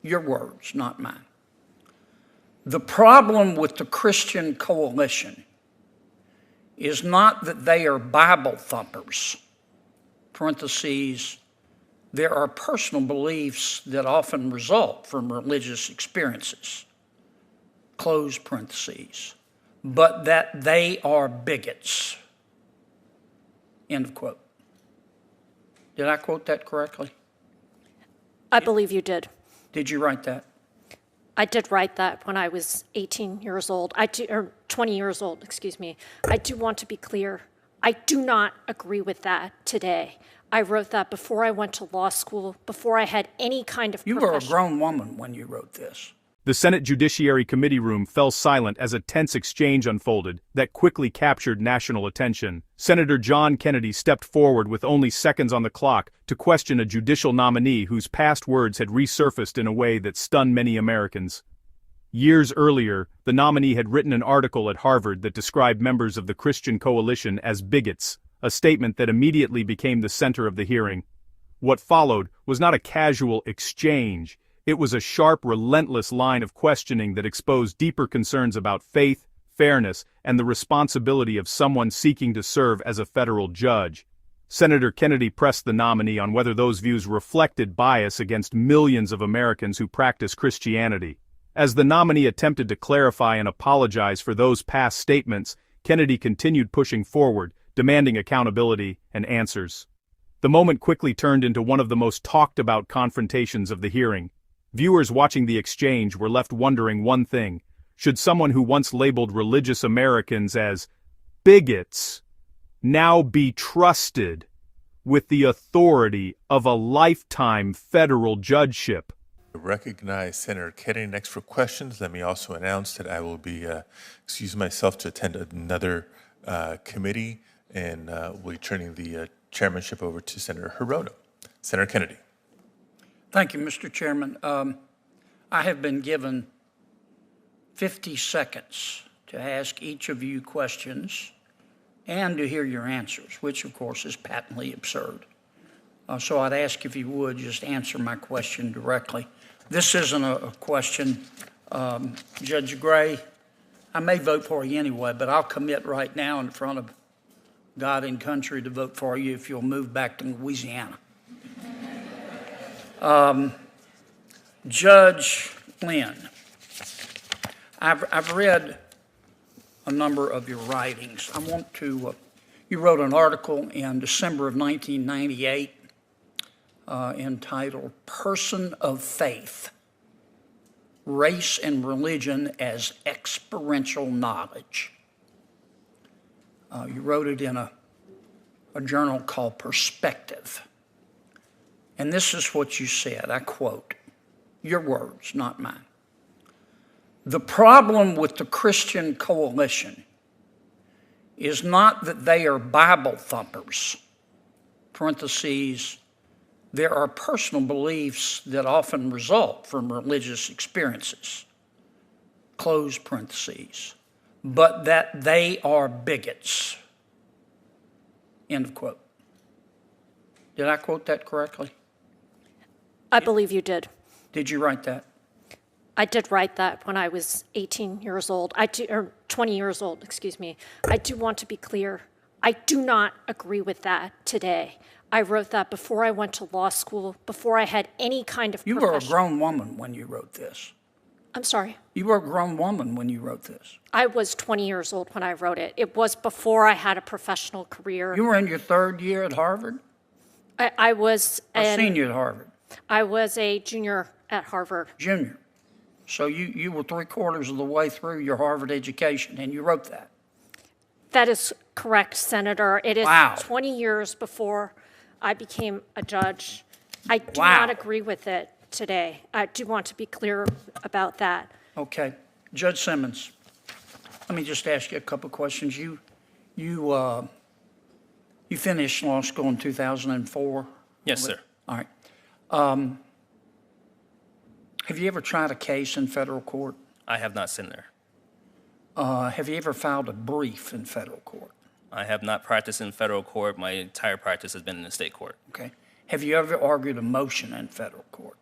Your words, not mine. The problem with the Christian Coalition is not that they are Bible thumpers, parentheses, there are personal beliefs that often result from religious experiences, close parentheses, but that they are bigots. End of quote. Did I quote that correctly? I believe you did. Did you write that? I did write that when I was 18 years old, or 20 years old, excuse me. I do want to be clear. I do not agree with that today. I wrote that before I went to law school, before I had any kind of You were a grown woman when you wrote this. The Senate Judiciary Committee room fell silent as a tense exchange unfolded that quickly captured national attention. Senator John Kennedy stepped forward with only seconds on the clock to question a judicial nominee whose past words had resurfaced in a way that stunned many Americans. Years earlier, the nominee had written an article at Harvard that described members of the Christian Coalition as bigots, a statement that immediately became the center of the hearing. What followed was not a casual exchange. It was a sharp, relentless line of questioning that exposed deeper concerns about faith, fairness, and the responsibility of someone seeking to serve as a federal judge. Senator Kennedy pressed the nominee on whether those views reflected bias against millions of Americans who practice Christianity. As the nominee attempted to clarify and apologize for those past statements, Kennedy continued pushing forward, demanding accountability and answers. The moment quickly turned into one of the most talked-about confrontations of the hearing. Viewers watching the exchange were left wondering one thing: should someone who once labeled religious Americans as bigots now be trusted with the authority of a lifetime federal judgeship? I recognize Senator Kennedy next for questions. Let me also announce that I will be excusing myself to attend another committee, and will be turning the chairmanship over to Senator Hirono. Senator Kennedy. Thank you, Mr. Chairman. I have been given 50 seconds to ask each of you questions and to hear your answers, which of course is patently absurd. So I'd ask if you would just answer my question directly. This isn't a question. Judge Gray, I may vote for you anyway, but I'll commit right now in front of God and country to vote for you if you'll move back to Louisiana. Judge Lynn, I've read a number of your writings. I want to, you wrote an article in December of 1998 entitled Person of Faith, Race and Religion as Experiential Knowledge. You wrote it in a journal called Perspective. And this is what you said, I quote, your words, not mine. The problem with the Christian Coalition is not that they are Bible thumpers, parentheses, there are personal beliefs that often result from religious experiences, close parentheses, but that they are bigots, end of quote. Did I quote that correctly? I believe you did. Did you write that? I did write that when I was 18 years old, or 20 years old, excuse me. I do want to be clear. I do not agree with that today. I wrote that before I went to law school, before I had any kind of You were a grown woman when you wrote this. I'm sorry? You were a grown woman when you wrote this. I was 20 years old when I wrote it. It was before I had a professional career. You were in your third year at Harvard? I was a senior at Harvard. I was a junior at Harvard. Junior. So you were 3/4 of the way through your Harvard education, and you wrote that. That is correct, Senator. It is Wow. 20 years before I became a judge. I do Wow. not agree with it today. I do want to be clear about that. Okay. Judge Simmons, let me just ask you a couple of questions. You finished law school in 2004? Yes, sir. All right. Have you ever tried a case in federal court? I have not seen there. Have you ever filed a brief in federal court? I have not practiced in federal court. My entire practice has been in the state court. Okay. Have you ever argued a motion in federal court?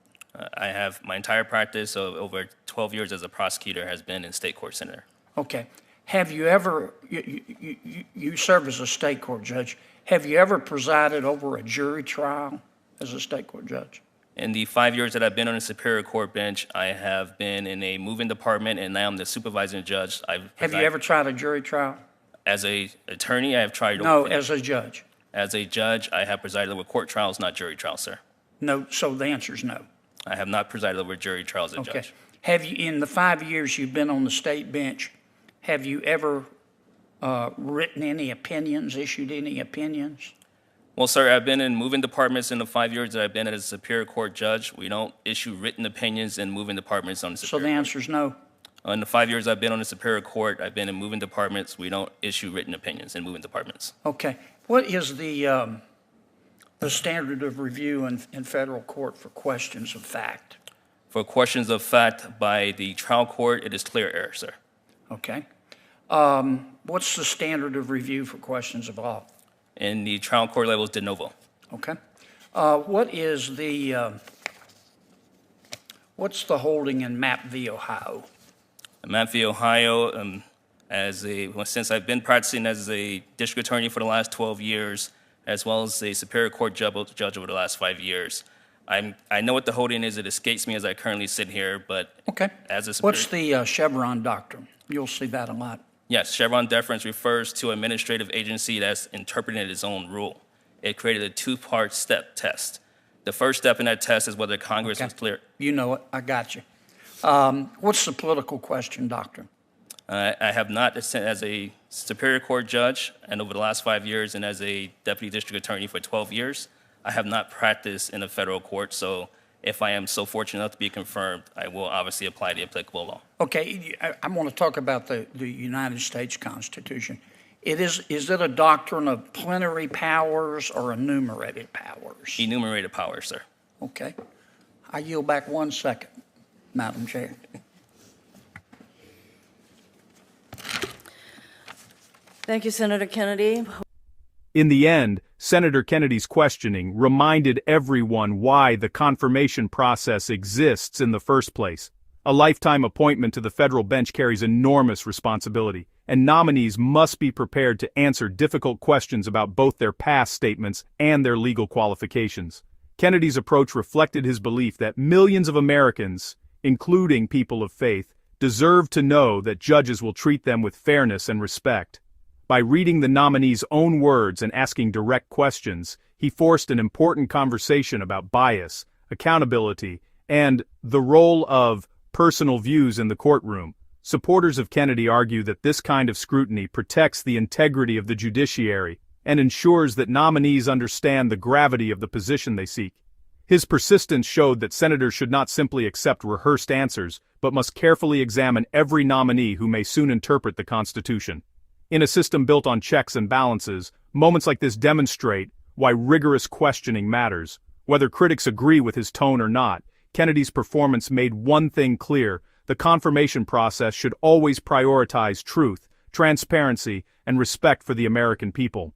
I have my entire practice of over 12 years as a prosecutor has been in state court, Senator. Okay. Have you ever, you serve as a state court judge, have you ever presided over a jury trial as a state court judge? In the 5 years that I've been on the Superior Court bench, I have been in a moving department, and now I'm the supervising judge. Have you ever tried a jury trial? As a attorney, I have tried. No, as a judge. As a judge, I have presided over court trials, not jury trials, sir. No, so the answer is no. I have not presided over jury trials as a Okay. judge. Have you, in the 5 years you've been on the state bench, have you ever written any opinions, issued any opinions? Well, sir, I've been in moving departments in the 5 years that I've been as a Superior Court judge. We don't issue written opinions in moving departments on the So Superior the Court. answer is no. In the 5 years I've been on the Superior Court, I've been in moving departments. We don't issue written opinions in moving departments. Okay. What is the standard of review in federal court for questions of fact? For questions of fact by the trial court, it is clear error, sir. Okay. What's the standard of review for questions of law? In the trial court level, it's de novo. Okay. What is what's the holding in Map v. Ohio? Map v. Ohio, since I've been practicing as a district attorney for the last 12 years, as well as a Superior Court judge over the last 5 years, I know what the holding is. It escapes me as I currently sit here, but Okay. as a Superior... What's the Chevron doctrine? You'll see that a lot. Yes, Chevron deference refers to an administrative agency that's interpreting its own rule. It created a two-part step test. The first step in that test is whether Congress was clear. You know it. I got you. What's the political question doctrine? I have not, as a Superior Court judge, and over the last 5 years, and as a deputy district attorney for 12 years, I have not practiced in a federal court. So if I am so fortunate enough to be confirmed, I will obviously apply the applicable law. Okay, I want to talk about the United States Constitution. Is it a doctrine of plenary powers or enumerated powers? Enumerated powers, sir. Okay. I yield back 1 second, Madam Chair. Thank you, Senator Kennedy. In the end, Senator Kennedy's questioning reminded everyone why the confirmation process exists in the first place. A lifetime appointment to the federal bench carries enormous responsibility, and nominees must be prepared to answer difficult questions about both their past statements and their legal qualifications. Kennedy's approach reflected his belief that millions of Americans, including people of faith, deserve to know that judges will treat them with fairness and respect. By reading the nominee's own words and asking direct questions, he forced an important conversation about bias, accountability, and the role of personal views in the courtroom. Supporters of Kennedy argue that this kind of scrutiny protects the integrity of the judiciary and ensures that nominees understand the gravity of the position they seek. His persistence showed that senators should not simply accept rehearsed answers, but must carefully examine every nominee who may soon interpret the Constitution. In a system built on checks and balances, moments like this demonstrate why rigorous questioning matters. Whether critics agree with his tone or not, Kennedy's performance made one thing clear: the confirmation process should always prioritize truth, transparency, and respect for the American people.